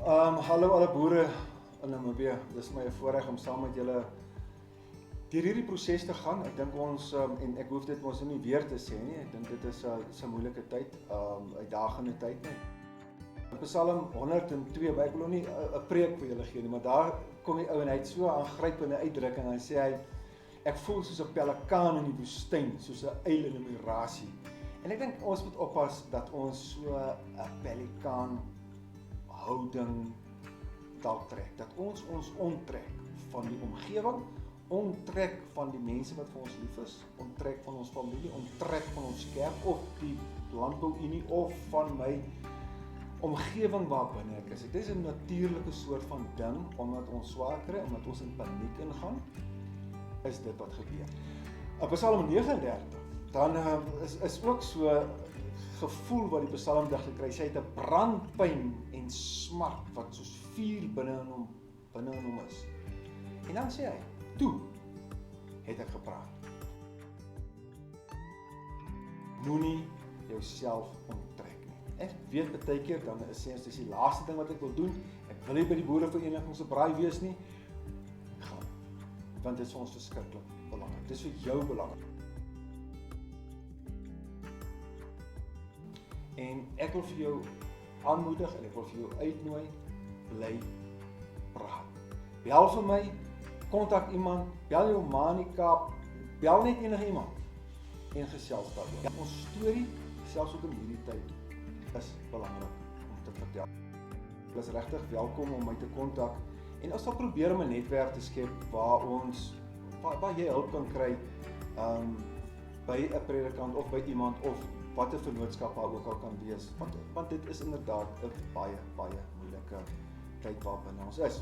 Hallo alle boere in Namibië. Dis my voorreg om saam met julle deur hierdie proses te gaan. Ek dink ons en ek hoef dit mos nie weer te sê nie. Ek dink dit is 'n moeilike tyd, uitdagende tyd nie. Psalm 102, ek wil nie 'n preek vir julle gee nie, maar daar kom die ou en hy het so 'n aangrypende uitdrukking en hy sê ek voel soos 'n pelikaan in die woestyn, soos 'n uil in 'n migrasie. En ek dink ons moet oppas dat ons so 'n pelikaan houding dalk trek, dat ons onttrek van die omgewing, onttrek van die mense wat vir ons lief is, onttrek van ons familie, onttrek van ons kerk of die landbouunie of van my omgewing waarbinne ek is. Dit is 'n natuurlike soort van ding, omdat ons swaar kry, omdat ons in paniek ingaan, is dit wat gebeur. Op Psalm 39, dan is ook so gevoel wat die psalmdigter kry. Sy het 'n brandpyn en smart wat soos vuur binne in hom is. En dan sê hy, toe het ek gepraat. Moenie jouself onttrek nie. Ek weet baie keer dan sê dis die laaste ding wat ek wil doen. Ek wil nie by die boerevereniging se braai wees nie. Gaan. Want dit is vir ons verskriklik belangrik. Dit is vir jou belangrik. En ek wil vir jou aanmoedig en ek wil vir jou uitnooi, bly praat. Bel vir my, kontak iemand, bel jou ma in die Kaap, bel net enige iemand en gesels daaroor. Ons storie, selfs ook in hierdie tyd, is belangrik om te vertel. Jy is regtig welkom om my te kontak en ons sal probeer om 'n netwerk te skep waar jy hulp kan kry by 'n predikant of by iemand of wat 'n vennootskap daar ook al kan wees, want dit is inderdaad 'n baie moeilike tyd waarbinne ons is.